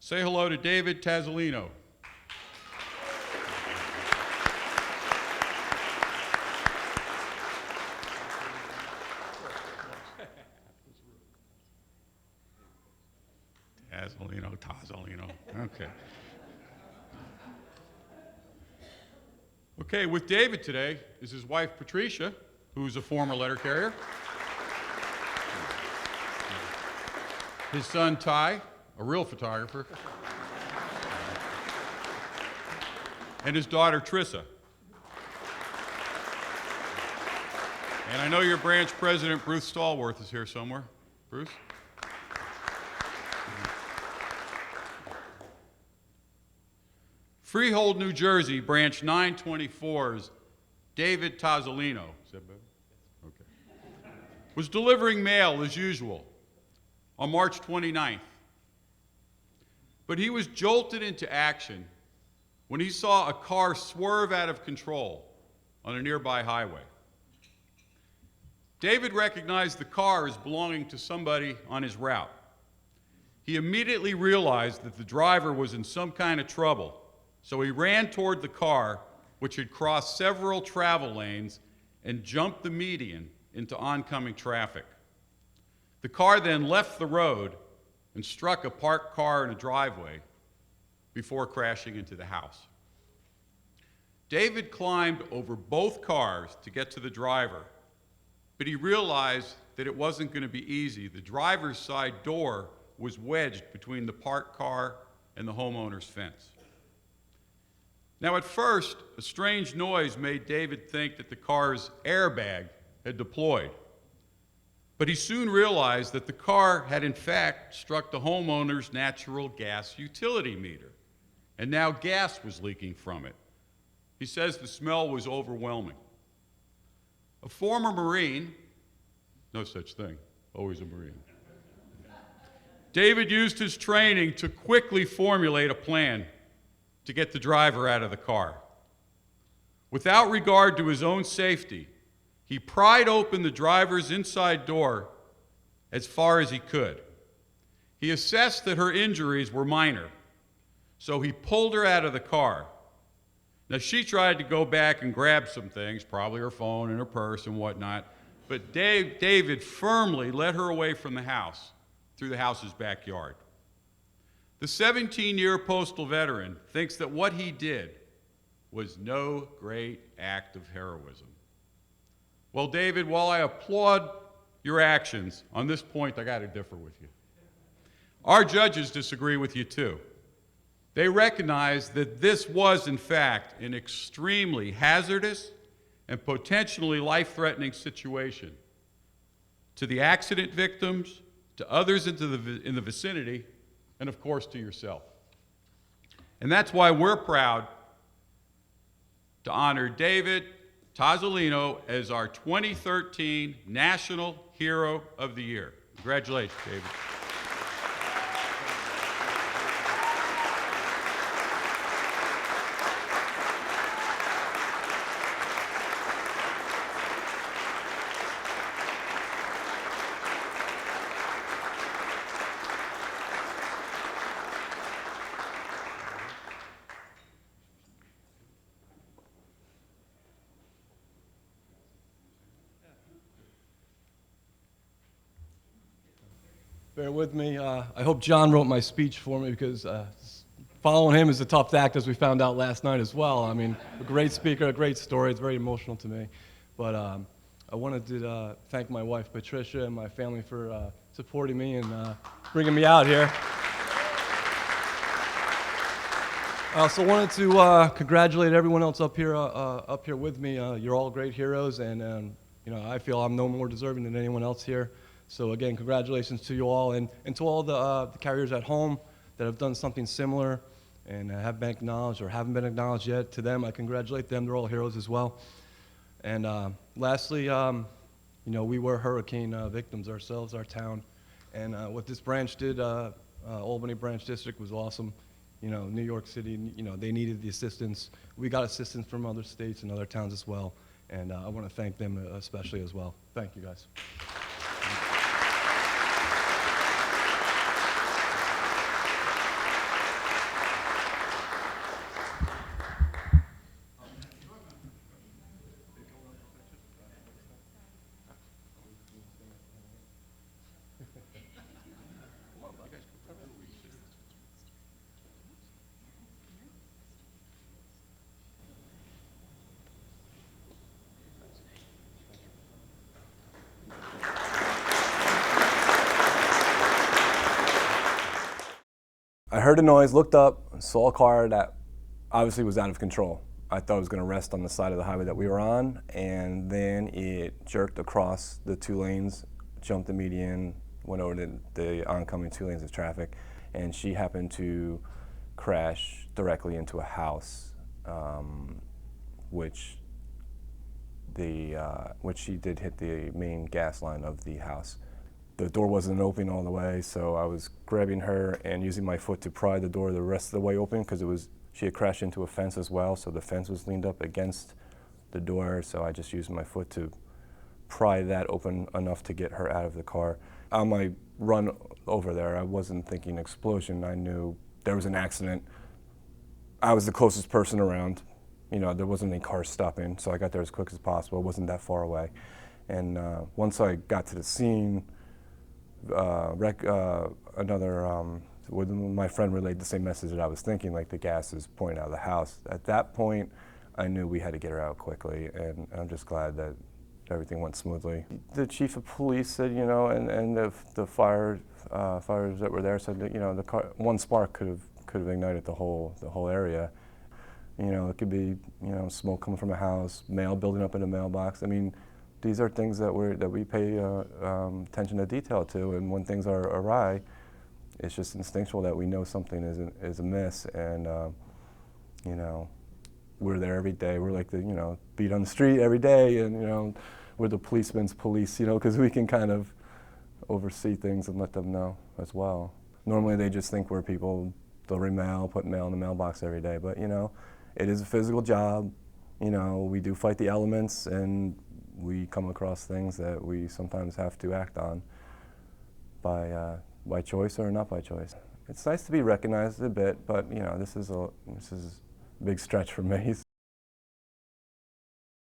Say hello to David Tozzolino. Tozzolino. Okay. Okay, with David today is his wife, Patricia, who's a former letter carrier. His son, Ty, a real photographer. And his daughter, Trissa. And I know your branch president, Bruce Stallworth, is here somewhere. Bruce? Freehold, New Jersey, branch 924's David Tozzolino, is that better? Okay, was delivering mail as usual on March 29th. But he was jolted into action when he saw a car swerve out of control on a nearby highway. David recognized the car as belonging to somebody on his route. He immediately realized that the driver was in some kind of trouble, so he ran toward the car, which had crossed several travel lanes and jumped the median into oncoming traffic. The car then left the road and struck a parked car in a driveway before crashing into the house. David climbed over both cars to get to the driver, but he realized that it wasn't going to be easy. The driver's side door was wedged between the parked car and the homeowner's fence. Now, at first, a strange noise made David think that the car's airbag had deployed. But he soon realized that the car had in fact struck the homeowner's natural gas utility meter, and now gas was leaking from it. He says the smell was overwhelming. A former Marine, no such thing, always a Marine, David used his training to quickly formulate a plan to get the driver out of the car. Without regard to his own safety, he pried open the driver's inside door as far as he could. He assessed that her injuries were minor, so he pulled her out of the car. Now, she tried to go back and grab some things, probably her phone and her purse and whatnot, but David firmly led her away from the house through the house's backyard. The 17-year postal veteran thinks that what he did was no great act of heroism. Well, David, while I applaud your actions, on this point I got to differ with you. Our judges disagree with you too. They recognize that this was, in fact, an extremely hazardous and potentially life-threatening situation to the accident victims, to others in the vicinity, and of course to yourself. And that's why we're proud to honor David Tozzolino as our 2013 National Hero of the Year. Congratulations, David. Bear with me. I hope John wrote my speech for me because following him is a tough act, as we found out last night as well. I mean, a great speaker, a great story. It's very emotional to me. But I wanted to thank my wife, Patricia, and my family for supporting me and bringing me out here. I also wanted to congratulate everyone else up here with me. You're all great heroes, and you know, I feel I'm no more deserving than anyone else here. So again, congratulations to you all, and to all the carriers at home that have done something similar and have been acknowledged or haven't been acknowledged yet. To them, I congratulate them. They're all heroes as well. And lastly, you know, we were hurricane victims ourselves, our town. And what this branch did, Albany Branch District, was awesome. You know, New York City, you know, they needed the assistance. We got assistance from other states and other towns as well. And I want to thank them especially as well. Thank you, guys. I heard a noise, looked up, saw a car that obviously was out of control. I thought it was going to rest on the side of the highway that we were on, and then it jerked across the 2 lanes, jumped the median, went over the oncoming 2 lanes of traffic, and she happened to crash directly into a house, which she did hit the main gas line of the house. The door wasn't open all the way, so I was grabbing her and using my foot to pry the door the rest of the way open, because she had crashed into a fence as well, so the fence was leaned up against the door, so I just used my foot to pry that open enough to get her out of the car. On my run over there, I wasn't thinking explosion. I knew there was an accident. I was the closest person around. You know, there wasn't any cars stopping, so I got there as quick as possible. It wasn't that far away. And once I got to the scene, my friend relayed the same message that I was thinking, like the gas is pouring out of the house. At that point, I knew we had to get her out quickly, and I'm just glad that everything went smoothly. The chief of police said, you know, and the fires that were there said that, you know, one spark could have ignited the whole area. You know, it could be, you know, smoke coming from a house, mail building up in a mailbox. I mean, these are things that we pay attention to detail to, and when things are awry, it's just instinctual that we know something is amiss, and you know, we're there every day. We're like the, you know, beat on the street every day, and you know, we're the policeman's police, you know, because we can kind of oversee things and let them know as well. Normally they just think we're people delivering mail, putting mail in the mailbox every day, but you know, it is a physical job. You know, we do fight the elements, and we come across things that we sometimes have to act on by choice or not by choice. It's nice to be recognized a bit, but you know, this is a big stretch for me.